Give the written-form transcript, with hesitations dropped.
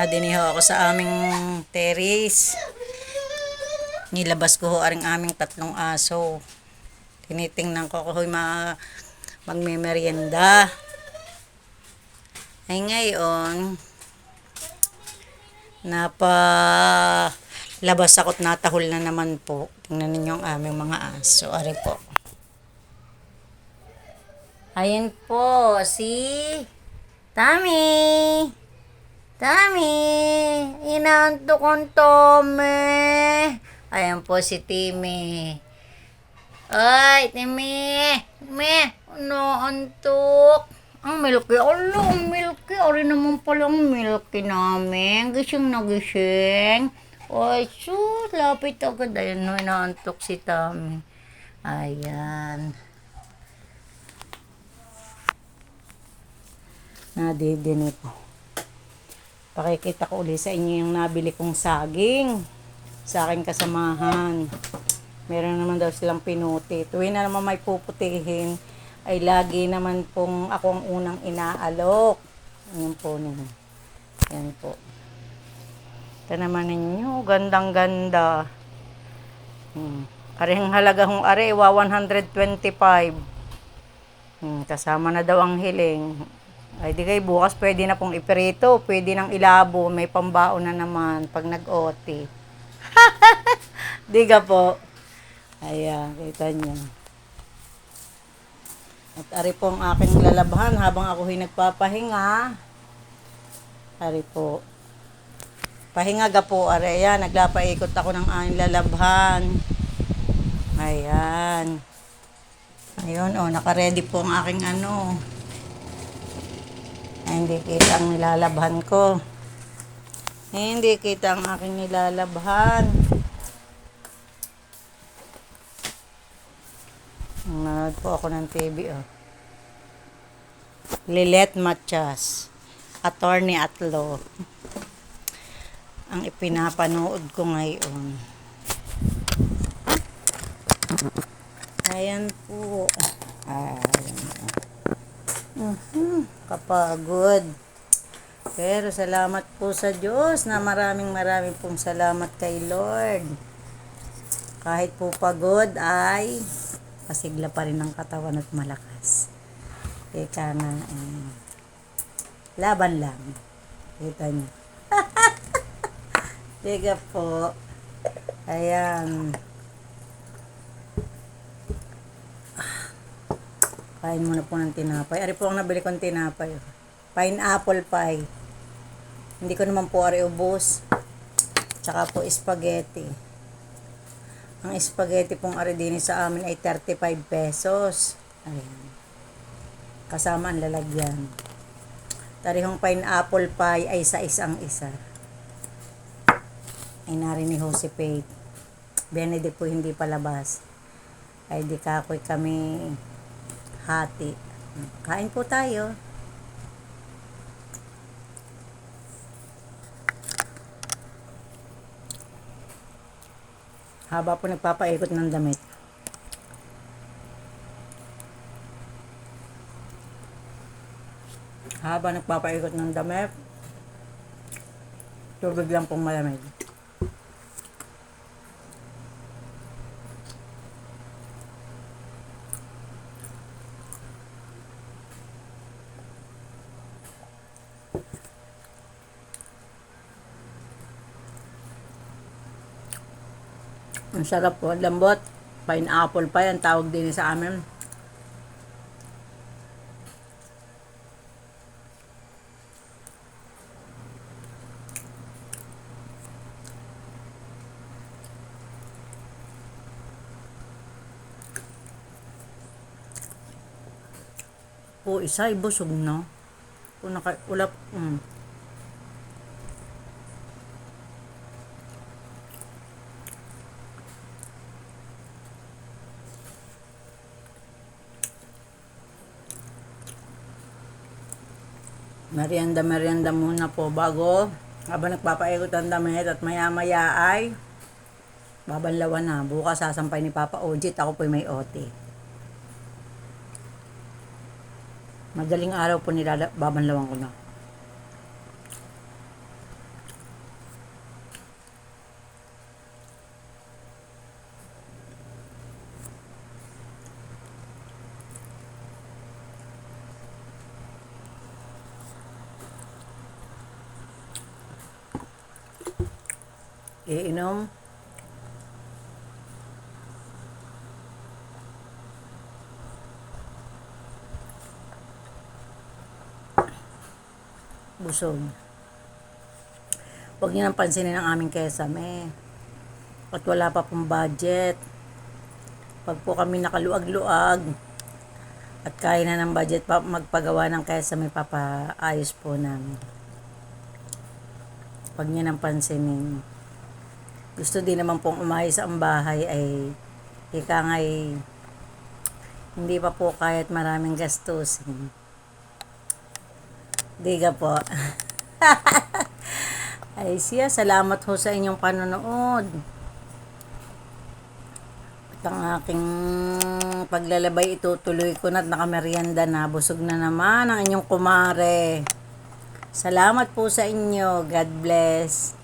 Nadiniho ako sa aming terrace. Nilabas ko ho aring aming tatlong aso. Tinitingnan ko kung magmemeryenda. Ay ngayon, labas ako't natahol na naman po. Tingnan ninyo ang aming mga aso. Ari po. Ayan po, si Tami. Tami, inaantok ang Tome. Ayan po si Timmy. Ay, Timmy. Timmy, naantok. Ang milky. Ala, ang milky. Ari naman palang milky namin. Gising na gising. Ay, sus, lapit agad. Ayan, no, inaantok si Tami. Ayan. Nadidini po. Pakikita ko ulit sa inyo yung nabili kong saging sa aking kasamahan. Meron naman daw silang pinuti. Tuwing na naman may puputihin, ay lagi naman pong ako ang unang inaalok. Ayan po ninyo. Ayan po. Ito naman ninyo, gandang ganda. Areng halaga hong are, 125. Kasama na daw ang hiling. Ay di kay bukas pwede na pong iprito, pwede nang ilabo, may pambaon na naman pag nag-OT. Di ka po. Ayan, kita nyo. At ari po ang aking lalabhan habang ako nagpapahinga. Ari po. Pahinga ga po, ari. Ayan, naglapaikot ako ng aking lalabhan. Ayan. Ayun, naka-ready po ang aking hindi kita ang nilalabhan ko. Hindi kita ang aking nilalabhan. Nanood po ako ng TV, Lilet Matias, attorney at law. Ang ipinapanood ko ngayon. Ayan po. Ayan. Kapagod. Pero salamat po sa Diyos na maraming pong salamat kay Lord. Kahit po pagod ay pasigla pa rin ang katawan at malakas. Ika na, laban lang. Kita niyo. Tiga po. Ayan. Kain muna po ng tinapay. Ari po ang nabili kong tinapay. Pineapple pie. Hindi ko naman po ari ubos. Tsaka po spaghetti. Ang spaghetti pong ari din sa amin ay 35 pesos. Ayan. Kasama ang lalagyan. Tarihong pineapple pie ay sa isang isa. Ay narin ni Jose Pate. Benedict po hindi palabas. Ay di kakoy kami hati. Kain po tayo. Haba po nagpapaikot ng damit. Haba nagpapaikot ng damit. Tubig lang pong malamig. Ang sarap po, lambot. Pineapple pa yan, tawag din sa amin. Po, isa ay busog na. Kung nakaulap, merienda muna po bago habang nagpapaikot ang damit at maya ay babanlawan na. Bukas sasampay ni Papa Ojit, ako po may OT. Madaling araw po babanlawan ko na. iinom. Busog. Huwag niyo nang pansinin ang aming kesame. At wala pa pong budget. Pag po kami nakaluag-luag at kaya na ng budget pa magpagawa ng kesame, papaayos po namin. Huwag niyo nang pansinin. Gusto din naman pong umayos ang bahay ay ika nga'y hindi pa po kaya't maraming gastusin. Diga po. Ay siya, salamat ho sa inyong panonood. At ang aking paglalabay itutuloy ko na at nakameryenda na. Busog na naman ang inyong kumare. Salamat po sa inyo. God bless.